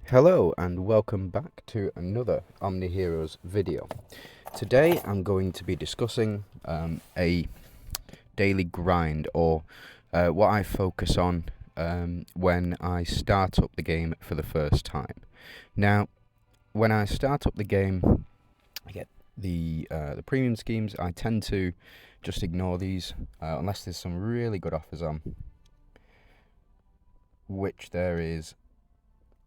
Hello and welcome back to another OmniHeroes video. Today I'm going to be discussing a daily grind, or what I focus on when I start up the game for the first time. Now, when I start up the game, I get the premium schemes. I tend to just ignore these unless there's some really good offers on, which there is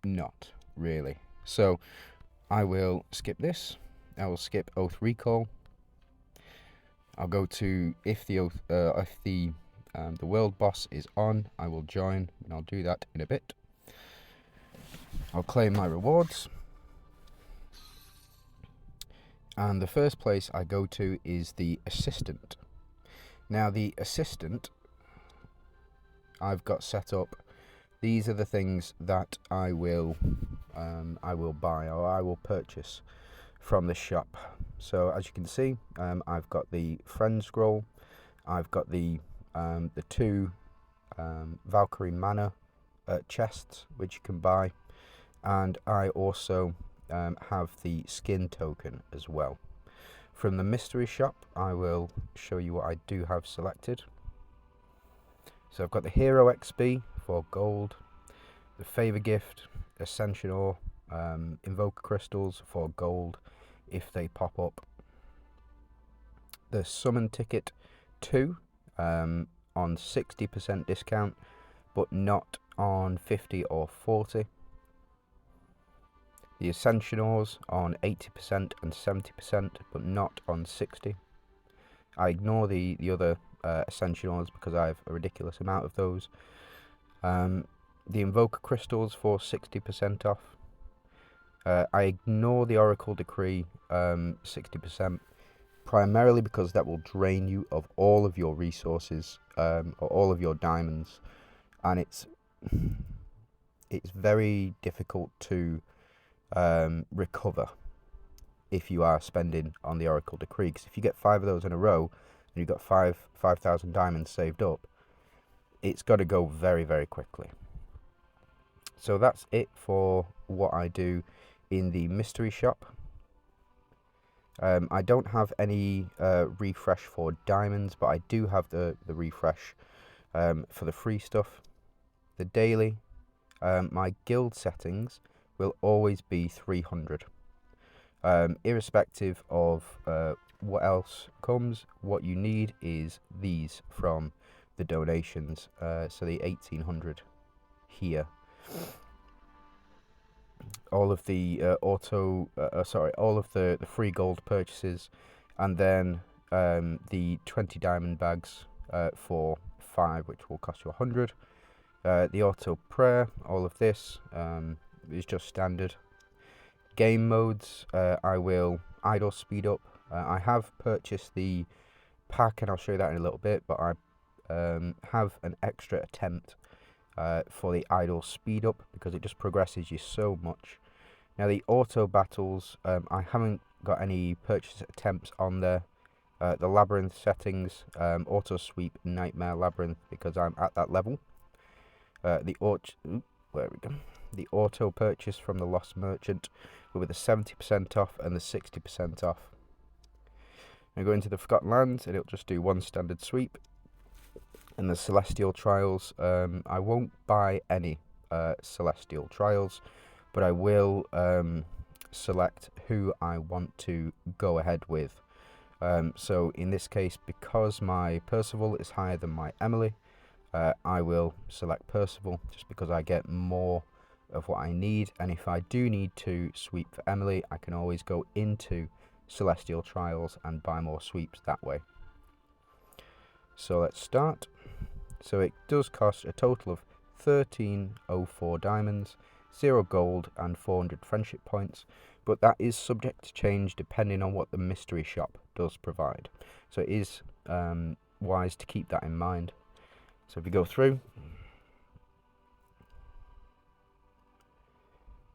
not really. So I will skip this. I will skip Oath Recall. I'll go to if the world boss is on, I will join, and I'll do that in a bit. I'll claim my rewards, and the first place I go to is the assistant. Now the assistant I've got set up. These are the things that I will buy, or I will purchase from the shop. So as you can see, I've got the friend scroll, I've got the two Valkyrie mana chests which you can buy, and I also have the skin token as well. From the mystery shop, I will show you what I do have selected. So I've got the hero XP for gold, the favor gift, ascension ore, invoker crystals for gold if they pop up, the summon ticket 2 on 60% discount but not on 50 or 40, the ascension ores on 80% and 70% but not on 60. I ignore the other ascension ores because I have a ridiculous amount of those. The invoker crystals for 60% off. I ignore the Oracle Decree 60%, primarily because that will drain you of all of your resources, or all of your diamonds, and it's very difficult to recover if you are spending on the Oracle Decree, because if you get 5 of those in a row and you've got 5,000 diamonds saved up, it's got to go very, very quickly. So that's it for what I do in the mystery shop. I don't have any refresh for diamonds, but I do have the refresh for the free stuff. The daily, my guild settings will always be 300. Irrespective of what else comes, what you need is these from the donations, so the 1800 here. All of the all of the free gold purchases, and then the 20 diamond bags for 5, which will cost you 100. The auto prayer, all of this is just standard. Game modes, I will idle speed up. I have purchased the pack, and I'll show you that in a little bit, but I have an extra attempt for the idle speed up because it just progresses you so much. Now the auto battles, I haven't got any purchase attempts on there. The labyrinth settings, auto sweep nightmare labyrinth, because I'm at that level. The auto purchase from the lost merchant with the 70% off and the 60% off. I go into the Forgotten Lands and it'll just do 1 standard sweep. And the Celestial Trials, I won't buy any Celestial Trials, but I will select who I want to go ahead with. So in this case, because my Percival is higher than my Emily, I will select Percival just because I get more of what I need. And if I do need to sweep for Emily, I can always go into Celestial Trials and buy more sweeps that way. So let's start. So it does cost a total of 1304 diamonds, 0 gold and 400 friendship points, but that is subject to change depending on what the mystery shop does provide. So it is wise to keep that in mind. So if you go through,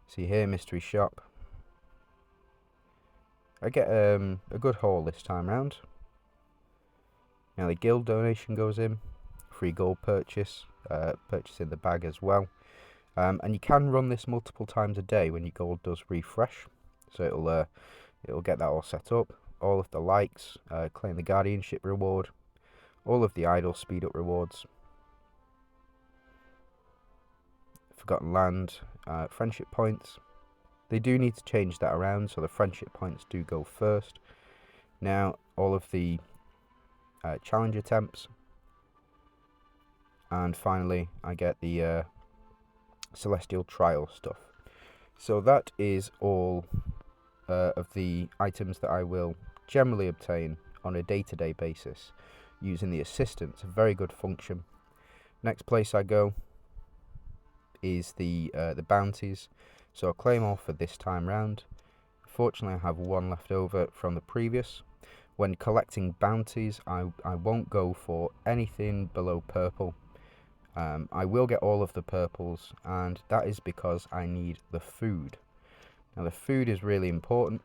see here, mystery shop, I get a good haul this time round. Now the guild donation goes in, free gold purchase, purchase in the bag as well. And you can run this multiple times a day when your gold does refresh. So it'll get that all set up. All of the likes, claim the guardianship reward, all of the idle speed up rewards, forgotten land, friendship points. They do need to change that around, so the friendship points do go first. Now all of the challenge attempts, and finally I get the celestial trial stuff. So that is all of the items that I will generally obtain on a day-to-day basis using the assistant. It's a very good function. Next place I go is the bounties, so I'll claim all for this time round. Fortunately I have one left over from the previous. When collecting bounties, I won't go for anything below purple. I will get all of the purples, and that is because I need the food. Now the food is really important.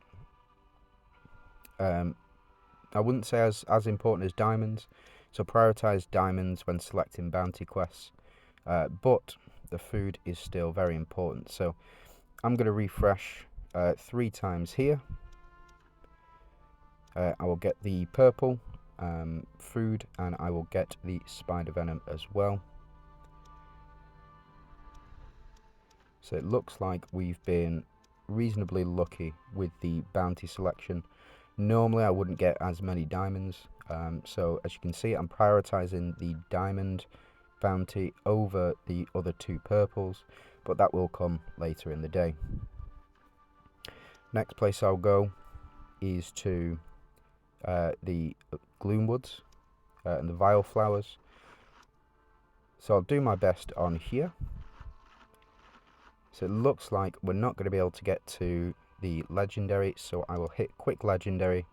I wouldn't say as important as diamonds, so prioritise diamonds when selecting bounty quests, but the food is still very important. So I'm going to refresh 3 times here. I will get the purple food, and I will get the spider venom as well. So it looks like we've been reasonably lucky with the bounty selection. Normally I wouldn't get as many diamonds, so as you can see I'm prioritising the diamond bounty over the other 2 purples, but that will come later in the day. Next place I'll go is to the Gloomwoods and the Vile Flowers. So I'll do my best on here. So it looks like we're not going to be able to get to the legendary, so I will hit quick legendary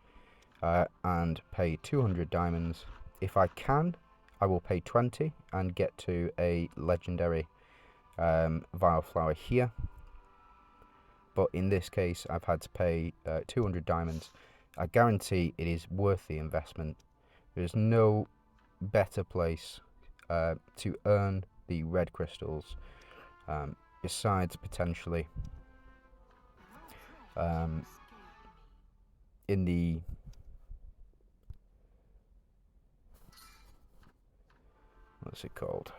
and pay 200 diamonds. If I can, I will pay 20 and get to a legendary Vile Flower here. But in this case, I've had to pay 200 diamonds. I guarantee it is worth the investment. There's no better place to earn the red crystals besides potentially in the what's it called?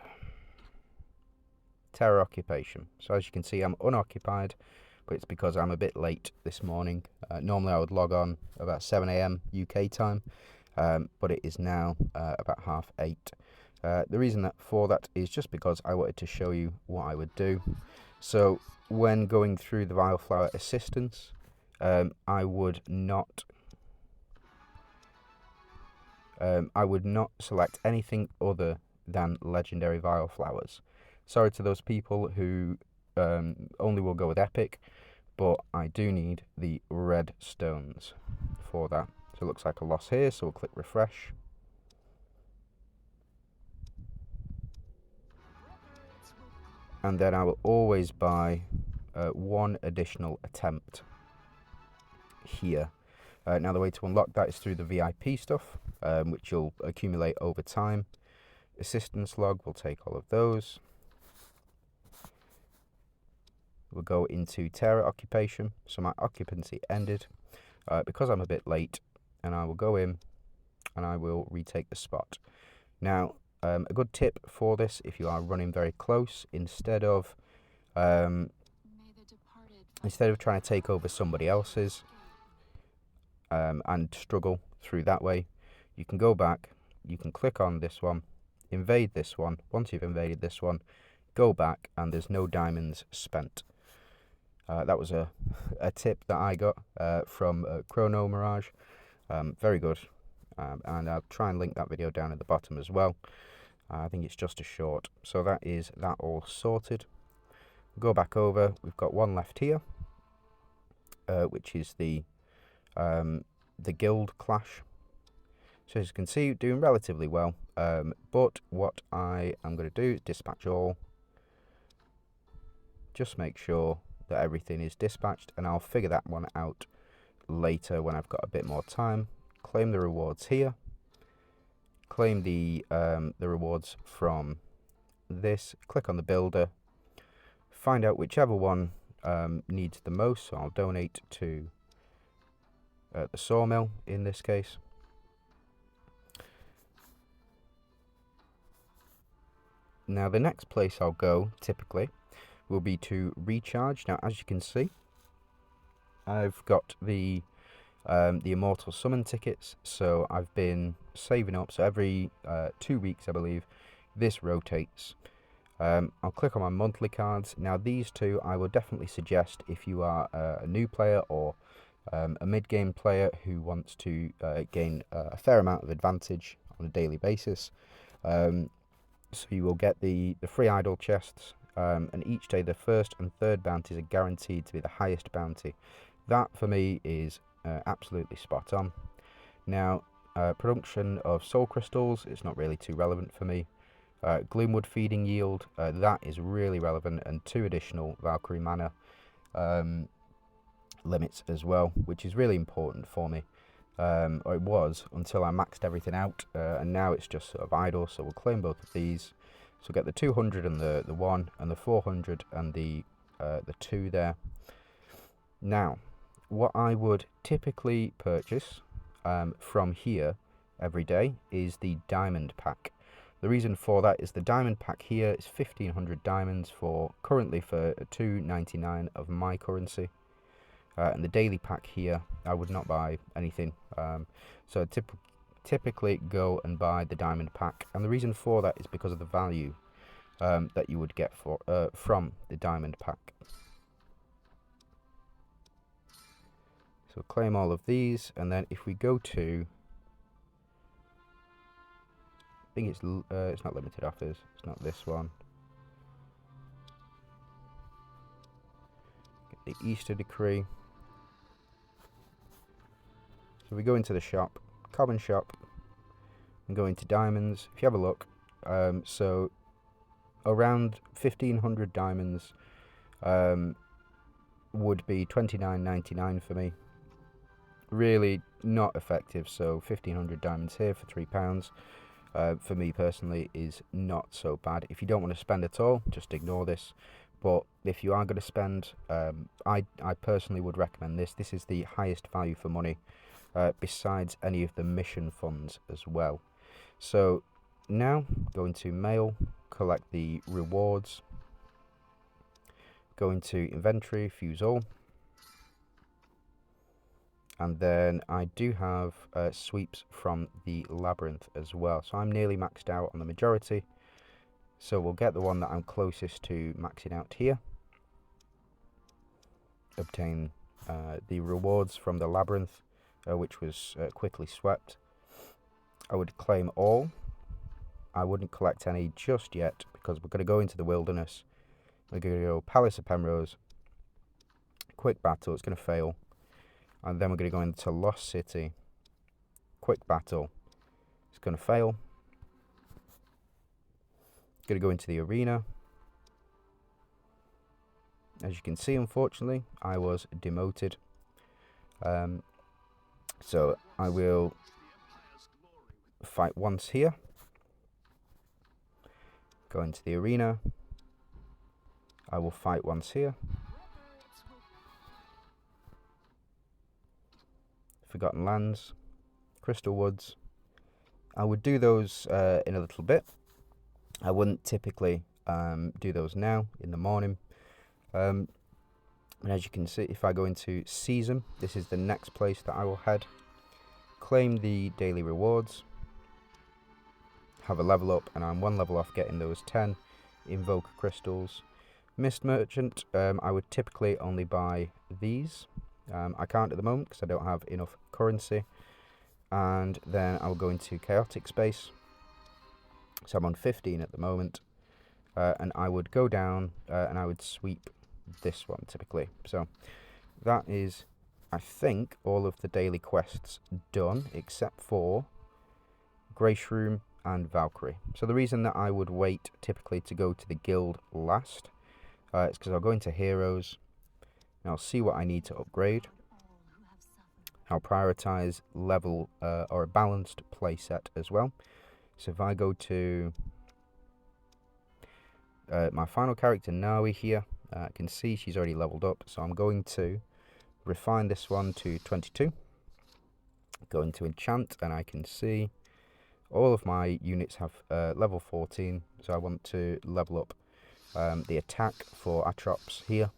Terror occupation. So as you can see, I'm unoccupied, but it's because I'm a bit late this morning. Normally I would log on about 7 AM UK time, but it is now about 8:30. The reason for that is just because I wanted to show you what I would do. So when going through the Vile Flower assistance, I would not select anything other than legendary Vile Flowers. Sorry to those people who only will go with epic, but I do need the red stones for that. So it looks like a loss here, so we'll click refresh. And then I will always buy 1 additional attempt here. Now the way to unlock that is through the VIP stuff, which you'll accumulate over time. Assistance log, we'll take all of those. We'll go into terror occupation, so my occupancy ended because I'm a bit late, and I will go in and I will retake the spot. Now a good tip for this, if you are running very close, instead of trying to take over somebody else's and struggle through that way, you can go back, you can click on this one, invade this one. Once you've invaded this one, go back, and there's no diamonds spent. That was a tip that I got from Chrono Mirage. Very good, and I'll try and link that video down at the bottom as well. I think it's just a short. So that is that all sorted. Go back over, we've got one left here, which is the guild clash. So as you can see, doing relatively well, but what I am going to do is dispatch all. Just make sure that everything is dispatched, and I'll figure that one out later when I've got a bit more time. Claim the rewards here. Claim the rewards from this. Click on the builder. find out whichever one needs the most. So I'll donate to the sawmill in this case. Now the next place I'll go typically will be to recharge. Now as you can see, I've got the Immortal Summon tickets, so I've been saving up. So every 2 weeks I believe this rotates. I'll click on my monthly cards. Now these two I will definitely suggest if you are a new player or a mid-game player who wants to gain a fair amount of advantage on a daily basis. So you will get the free idol chests, and each day the first and third bounties are guaranteed to be the highest bounty. That for me is absolutely spot on. Now production of soul crystals is not really too relevant for me. Gloomwood feeding yield, that is really relevant, and 2 additional Valkyrie mana limits as well, which is really important for me. Or it was until I maxed everything out, and now it's just sort of idle. So we'll claim both of these. So we'll get the 200 and the 1, and the 400 and the 2 there. Now, what I would typically purchase from here every day is the diamond pack. The reason for that is the diamond pack here is 1500 diamonds currently for $2.99 of my currency. And the daily pack here, I would not buy anything. So typically go and buy the diamond pack. And the reason for that is because of the value that you would get from the diamond pack. So claim all of these, and then if we go to, I think it's not limited offers. It's not this one. Get the Easter decree. So we go into the shop, common shop, and go into diamonds. If you have a look, so around 1500 diamonds would be $29.99 for me. Really not effective. So 1500 diamonds here for £3. For me personally is not so bad. If you don't want to spend at all, just ignore this. But if you are going to spend, I personally would recommend this. This is the highest value for money, besides any of the mission funds as well. So now go into mail, collect the rewards, go into inventory, fuse all. And then I do have sweeps from the labyrinth as well. So I'm nearly maxed out on the majority. So we'll get the one that I'm closest to maxing out here. Obtain the rewards from the labyrinth, which was quickly swept. I would claim all. I wouldn't collect any just yet because we're going to go into the wilderness. We're going to go Palace of Penrose. Quick battle, it's going to fail. And then we're going to go into Lost City. Quick battle. It's going to fail. Going to go into the arena. As you can see, unfortunately, I was demoted. So I will fight once here. Go into the arena. I will fight once here. Forgotten Lands, Crystal Woods. I would do those in a little bit. I wouldn't typically do those now in the morning. And as you can see, if I go into Season, this is the next place that I will head. Claim the daily rewards. Have a level up, and I'm 1 level off getting those 10 Invoker Crystals. Mist Merchant, I would typically only buy these. I can't at the moment because I don't have enough currency. And then I'll go into Chaotic Space. So I'm on 15 at the moment. And I would go down and I would sweep this one typically. So that is, I think, all of the daily quests done except for Grey Shroom and Valkyrie. So the reason that I would wait typically to go to the guild last is because I'll go into Heroes. And I'll see what I need to upgrade. I'll prioritise level or a balanced playset as well. So if I go to my final character, Nawi here, I can see she's already leveled up, so I'm going to refine this one to 22. Go into enchant, and I can see all of my units have level 14, so I want to level up the attack for Atrops here.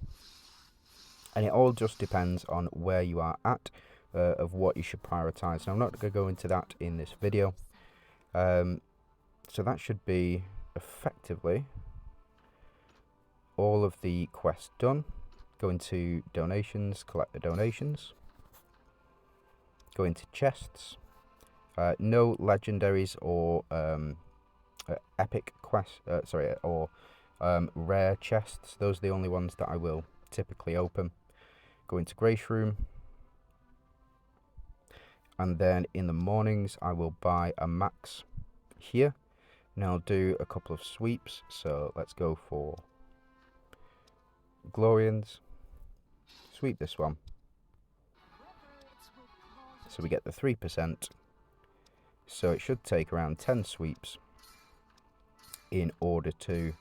And it all just depends on where you are at, of what you should prioritise. Now, I'm not going to go into that in this video. So that should be effectively all of the quests done. Go into donations, collect the donations. Go into chests. No legendaries or epic quests, or rare chests. Those are the only ones that I will typically open. Go into Grace Room. And then in the mornings, I will buy a max here. Now I'll do a couple of sweeps. So let's go for Glorians. Sweep this one. So we get the 3%. So it should take around 10 sweeps in order to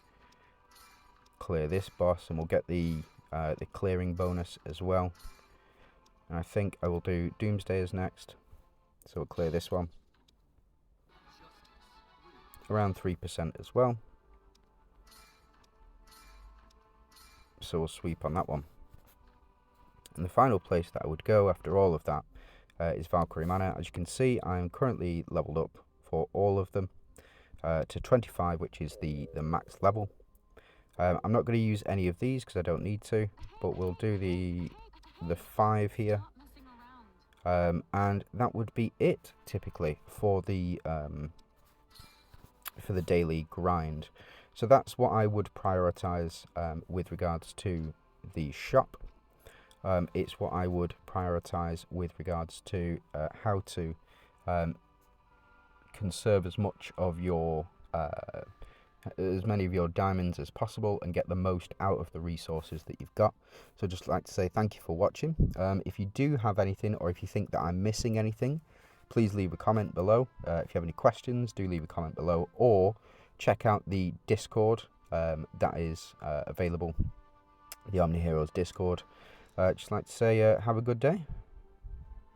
clear this boss, and we'll get the clearing bonus as well. And I think I will do Doomsdayers next. So we'll clear this one. Around 3% as well. So we'll sweep on that one. And the final place that I would go after all of that is Valkyrie Manor. As you can see, I'm currently leveled up for all of them to 25, which is the max level. I'm not going to use any of these because I don't need to, but we'll do the 5 here. And that would be it typically for the daily grind. So that's what I would prioritize with regards to the shop. It's what I would prioritize with regards to how to conserve as much of your as many of your diamonds as possible and get the most out of the resources that you've got. So I'd just like to say thank you for watching. If you do have anything, or if you think that I'm missing anything, please leave a comment below. If you have any questions, do leave a comment below, or check out the Discord that is available, the OMNIHEROES Discord. Just like to say have a good day.